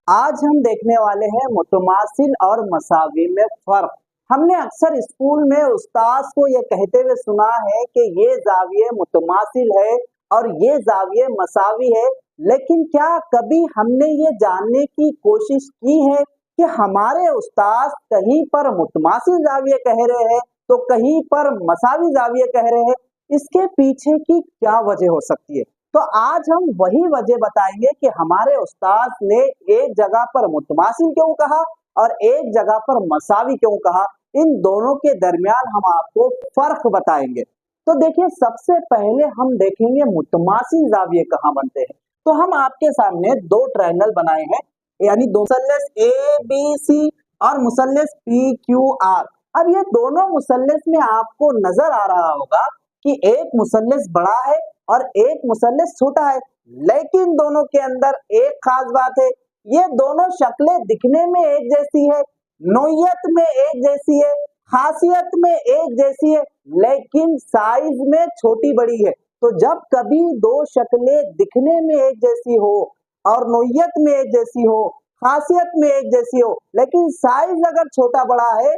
आज हम देखने वाले हैं मुतमासिल और मसावी में फर्क। हमने अक्सर स्कूल में उस्ताद को ये कहते हुए सुना है कि ये जाविये मुतमासिल है और ये जाविये मसावी है, लेकिन क्या कभी हमने ये जानने की कोशिश की है कि हमारे उस्ताद कहीं पर मुतमासिल जाविये कह रहे हैं तो कहीं पर मसावी जाविये कह रहे हैं? इसके पीछे की क्या वजह हो सकती है? तो आज हम वही वजह बताएंगे कि हमारे उस्ताद ने एक जगह पर मुतमासिल क्यों कहा और एक जगह पर मसावी क्यों कहा। इन दोनों के दरमियान हम आपको फर्क बताएंगे। तो देखिए, सबसे पहले हम देखेंगे मुतमासिल जाविये कहाँ बनते हैं। तो हम आपके सामने दो ट्रायंगल बनाए हैं, यानी दो मुसल्लस ए बी सी और मुसल्लस पी क्यू आर। अब ये दोनों मुसल्लस में आपको नजर आ रहा होगा कि एक मुसल्लस बड़ा है और एक मुसल्लस छोटा है, लेकिन दोनों के अंदर एक खास बात है, ये दोनों शक्लें दिखने में एक जैसी है, नोयत में एक जैसी है, खासियत में एक जैसी है, लेकिन साइज में छोटी बड़ी है। तो जब कभी दो शक्लें दिखने में एक जैसी हो और नोयत में एक जैसी हो, खासियत में एक जैसी हो, लेकिन साइज अगर छोटा बड़ा है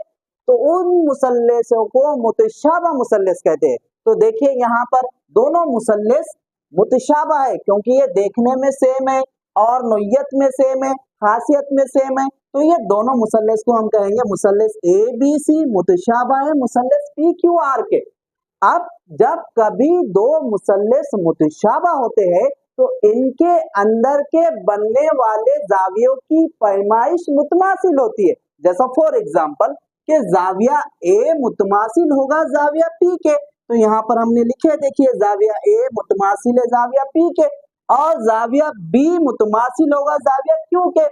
तो उन मुसल्लसों को मुतशाबा मुसल्लस कहते हैं। तो देखिए, यहाँ पर दोनों मुसल्लस मुतशाबा है क्योंकि ये देखने में सेम है और नोयत में सेम है, खासियत में सेम है। तो ये दोनों मुसल्लस को हम कहेंगे मुसल्लस ए बी सी मुतशाबा है मुसल्लस पी क्यू आर के। अब जब कभी दो मुसल्लस मुतशाबा होते हैं तो इनके अंदर के बनने वाले जावियों की पैमाइश मुतमासिल होती है। जैसा फॉर एग्जाम्पल कि जाविया ए मुतमासिल होगा जाविया पी के, तो यहाँ पर हमने लिखे, देखिए, जाविया ए मुतमासिल है जाविया पी के, और जाविया बी मुतमासिल होगा जाविया क्यू के,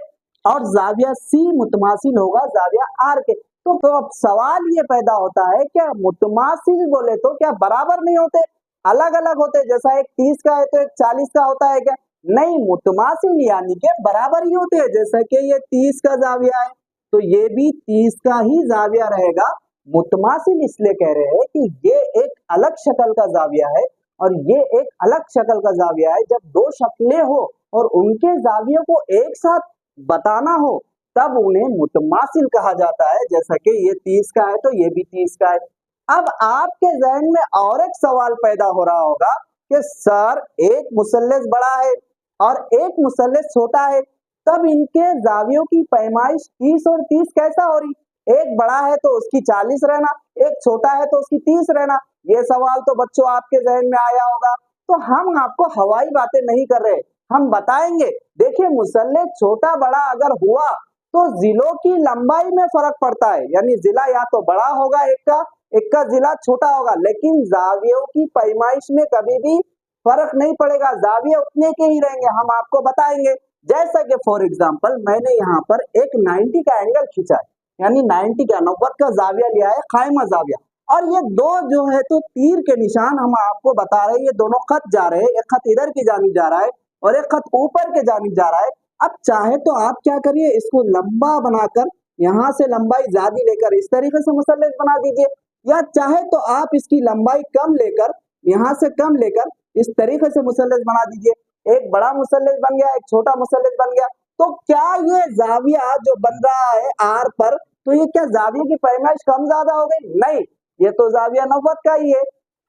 और जाविया सी मुतमासिल होगा जाविया आर के। तो अब सवाल ये पैदा होता है, क्या मुतमासिल बोले तो क्या बराबर नहीं होते, अलग अलग होते? जैसा एक 30 का है तो एक 40 का होता है क्या? नहीं, मुतमासिल यानी कि बराबर ही होते हैं। जैसा कि ये 30 का जाविया है तो ये भी 30 का ही जाविया रहेगा। मुतमासिल इसलिए कह रहे हैं कि ये एक अलग शक्ल का जाविया है और ये एक अलग शक्ल का जाविया है। जब दो शक्लें हो और उनके जावियों को एक साथ बताना हो तब उन्हें मुतमासिल कहा जाता है। जैसा कि ये 30 का है तो ये भी 30 का है। अब आपके जहन में और एक सवाल पैदा हो रहा होगा कि सर, एक मुसल्लस बड़ा है और एक मुसल्लस छोटा है, तब इनके जावियों की पैमाइश 30 और 30 कैसा हो रही? एक बड़ा है तो उसकी 40 रहना, एक छोटा है तो उसकी 30 रहना। ये सवाल तो बच्चों आपके जहन में आया होगा। तो हम आपको हवाई बातें नहीं कर रहे, हम बताएंगे। देखिए, मुसल्लस छोटा बड़ा अगर हुआ तो जिलों की लंबाई में फर्क पड़ता है, यानी जिला या तो बड़ा होगा एक का जिला छोटा होगा, लेकिन जावियों की पैमाइश में कभी भी फर्क नहीं पड़ेगा, जाविये उतने के ही रहेंगे। हम आपको बताएंगे। जैसा कि फॉर एग्जाम्पल मैंने यहाँ पर एक 90 का एंगल खींचा है, यानी 90 का 90 का जाविया लिया है, कायमा जाविया, और ये दो जो है तो तीर के निशान हम आपको बता रहे हैं, ये दोनों खत जा रहे हैं, एक खत इधर की जानिब जा रहा है और एक खत ऊपर के जानिब जा रहा है। अब चाहे तो आप क्या करिए, इसको लंबा बनाकर यहाँ से लंबाई ज्यादा लेकर इस तरीके से मुसल्लस बना दीजिए, या चाहे तो आप इसकी लंबाई कम लेकर यहाँ से कम लेकर इस तरीके से मुसल्लस बना दीजिए। एक बड़ा मुसल्लस बन गया, एक छोटा मुसल्लस बन गया। तो क्या ये जाविया जो बन रहा है आर पर, तो ये क्या जाविये की पैमाइश कम ज्यादा हो गई? नहीं, ये तो जाविया 90 का ही है।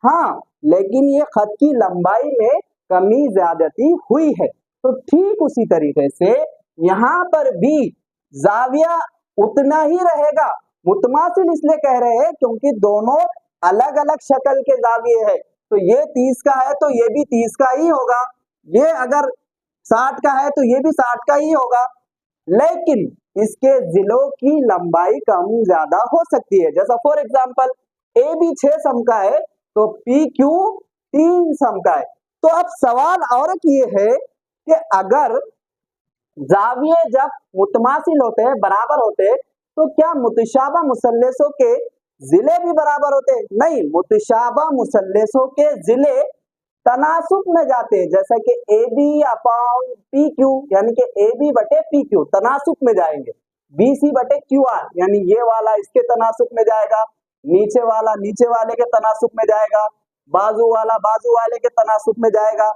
हाँ, लेकिन ये खत की लंबाई में कमी ज्यादती हुई है। तो ठीक उसी तरीके से यहाँ पर भी जाविया उतना ही रहेगा। मुतमासिल इसलिए कह रहे हैं क्योंकि दोनों अलग अलग शक्ल के जाविये है। तो ये 30 का है तो ये भी 30 का ही होगा, ये अगर 60 का है तो ये भी 60 का ही होगा, लेकिन इसके जिलों की लंबाई कम ज्यादा हो सकती है। जैसा फॉर एग्जाम्पल ए बी 6 सम का है तो पी क्यू 3 सम का है। तो अब सवाल और ये है कि अगर जाविये जब मुतमासिल होते हैं, बराबर होते हैं, तो क्या मुतशाबा मुसल्लसों के जिले भी बराबर होते हैं? नहीं, मुतशाबा मुसल्लसों के जिले तनासुब में जाते हैं। जैसा कि A B upon P Q, यानी कि ए बी बटे पी क्यू तनासुब में जाएंगे, बी सी बटे क्यू आर, यानी ये वाला इसके तनासुब में जाएगा, नीचे वाला नीचे वाले के तनासुब में जाएगा, बाजू वाला बाजू वाले के तनासुब में जाएगा।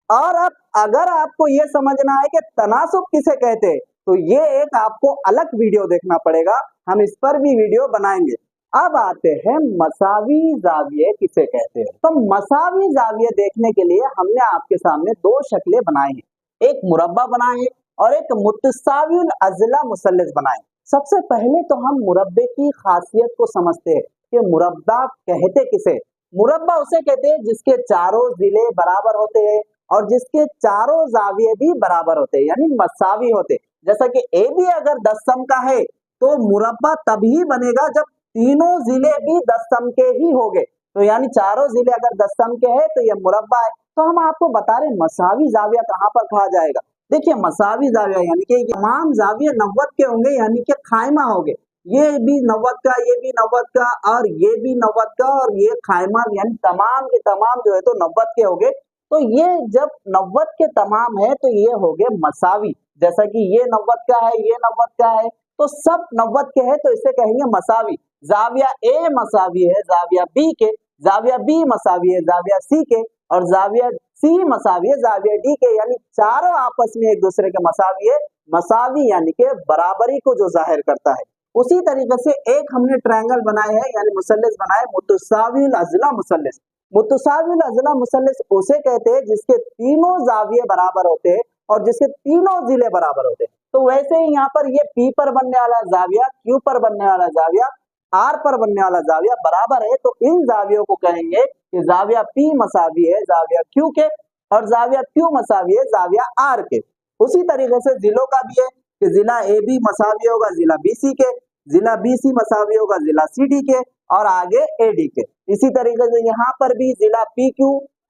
और अब अगर आपको ये समझना है कि तनासुब किसे कहते हैं, तो ये एक आपको अलग वीडियो देखना पड़ेगा, हम इस पर भी वीडियो बनाएंगे। अब आते हैं मसावी जाविये किसे कहते हैं। तो मसावी जाविये देखने के लिए हमने आपके सामने दो शक्लें बनाई हैं, एक मुरब्बा बनाए हैं और एक मुतसाविल अजला मुसल्लस बनाए। सबसे पहले तो हम मुरब्बे की खासियत को समझते हैं कि मुरब्बा कहते किसे। मुरब्बा उसे कहते हैं जिसके चारों जिले बराबर होते हैं और जिसके चारों जाविये भी बराबर होते हैं, यानी मसावी होते हैं। जैसा कि ए बी अगर 10 सम का है तो मुरब्बा तभी बनेगा जब तीनों जिले भी 10 सम के ही होंगे। तो यानी चारों जिले अगर 10 सम के हैं तो ये मुरब्बा है। तो हम आपको बता रहे मसावी जाविया कहाँ पर कहा जाएगा। देखिए मसावी जाविया यानी कि तमाम जाविये 90 के होंगे, यानी कि खाइमा होंगे। ये भी 90 का, ये भी 90 का और ये भी 90 का और ये खाइमा, यानी तमाम के तमाम जो है तो 90 के होंगे। तो ये जब 90 के तमाम है तो ये हो गए मसावी। जैसा कि ये 90 का है, ये 90 का है, तो सब 90 के है तो इसे कहेंगे मसावी। जाविया ए मसावी है जाविया बी के, जाविया बी मसावी है जाविया सी के और जाविया सी मसावी है जाविया डी के, यानी चारों आपस में एक दूसरे के मसावी है। मसावी यानी कि बराबरी को जो जाहिर करता है। उसी तरीके से एक हमने ट्रायंगल बनाए है यानी मुसल्लस बनाए, मुतसाविल अजला मुसल्लस। मुतसाविल अजला मुसल्लस उसे कहते हैं जिसके तीनों जाविये बराबर होते हैं और जिसके तीनों जिले बराबर होते हैं। तो वैसे ही यहाँ पर ये पी पर बनने वाला जाविया, क्यू पर बनने वाला जाविया, आर पर बनने वाला जाविया बराबर है, तो इन जावियों को कहेंगे कि जाविया पी मसावी है जाविया क्यू के और जाविया क्यू मसावी है जाविया आर के। उसी तरीके से जिलों का भी है कि जिला ए बी मसावी होगा जिला बी सी के, जिला बी सी मसावी होगा जिला सी डी के और आगे ए डी के। इसी तरीके से यहाँ पर भी जिला पी क्यू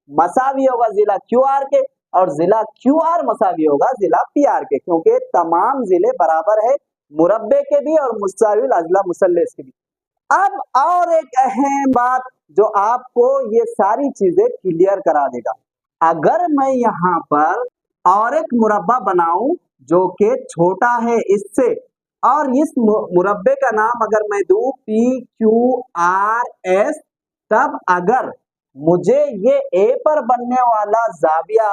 मसावी होगा जिला क्यू आर के और जिला क्यू आर मसावी होगा जिला पी आर के, क्योंकि तमाम जिले बराबर है, मुरब्बे के भी और मुतसाविल अजला मुसल्लस के भी। अब और एक अहम बात जो आपको ये सारी चीजें क्लियर करा देगा, अगर मैं यहाँ पर और एक मुरब्बा बनाऊं जो कि छोटा है इससे, और इस मुरब्बे का नाम अगर मैं दूं पी क्यू आर एस, तब अगर मुझे ये ए पर बनने वाला जाविया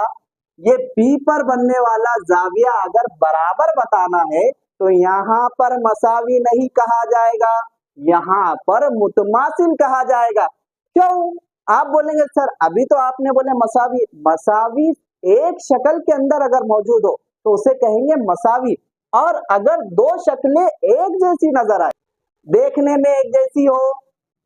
ये पी पर बनने वाला जाविया अगर बराबर बताना है तो यहाँ पर मसावी नहीं कहा जाएगा, यहाँ पर मुतमासिल कहा जाएगा। क्यों? आप बोलेंगे सर अभी तो आपने बोले मसावी। मसावी एक शक्ल के अंदर अगर मौजूद हो तो उसे कहेंगे मसावी, और अगर दो शक्लें एक जैसी नजर आए, देखने में एक जैसी हो,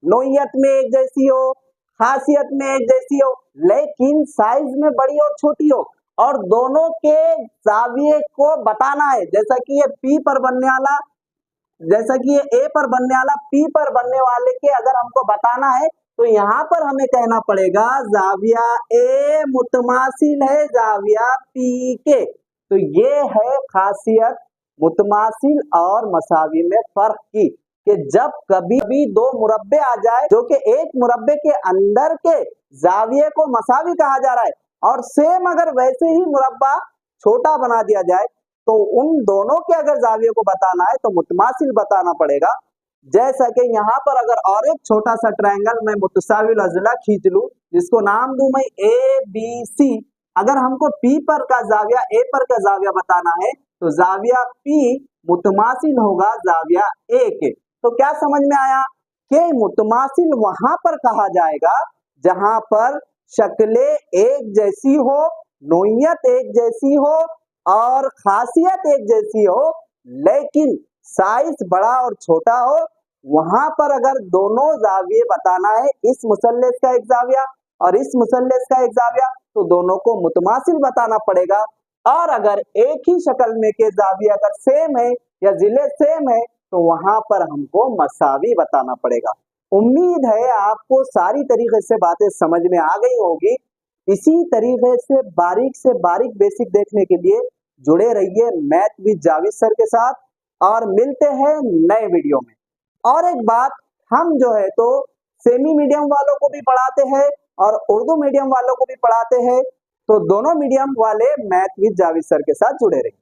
नोयत में एक जैसी हो, खासियत में एक जैसी हो, लेकिन साइज में बड़ी और छोटी हो और दोनों के जाविये को बताना है, जैसा कि ये पी पर बनने वाला, जैसा कि ये ए पर बनने वाला पी पर बनने वाले के अगर हमको बताना है तो यहाँ पर हमें कहना पड़ेगा जाविया ए मुतमासिल है जाविया पी के। तो ये है खासियत मुतमासिल और मसावी में फर्क की, कि जब कभी भी दो मुरब्बे आ जाए जो कि एक मुरब्बे के अंदर के जाविये को मसावी कहा जा रहा है और सेम अगर वैसे ही मुरब्बा छोटा बना दिया जाए तो उन दोनों के अगर जाविये को बताना है तो मुतमासिल बताना पड़ेगा। जैसा कि यहाँ पर अगर और एक छोटा सा ट्रायंगल मैं मुतसाविल अजला खींच लूं जिसको नाम दूं मैं ए बी सी, अगर हमको पी पर का जाविया ए पर का जाविया बताना है तो जाविया पी मुतमासिल होगा जाविया ए के। तो क्या समझ में आया कि मुतमासिल वहां पर कहा जाएगा जहां पर शक्लें एक जैसी हो, नोयत एक जैसी हो और खासियत एक जैसी हो, लेकिन साइज बड़ा और छोटा हो। वहां पर अगर दोनों जाविये बताना है, इस मुसल्लस का एक जाविया और इस मुसल्लस का एक जाविया, तो दोनों को मुतमासिल बताना पड़ेगा। और अगर एक ही शक्ल में के जाविया अगर सेम है या जिले सेम है तो वहां पर हमको मसावी बताना पड़ेगा। उम्मीद है आपको सारी तरीके से बातें समझ में आ गई होगी। इसी तरीके से बारीक बेसिक देखने के लिए जुड़े रहिए मैथ विद जावेद सर के साथ और मिलते हैं नए वीडियो में। और एक बात, हम जो है तो सेमी मीडियम वालों को भी पढ़ाते हैं और उर्दू मीडियम वालों को भी पढ़ाते हैं, तो दोनों मीडियम वाले मैथ विद जावेद सर के साथ जुड़े रहिए।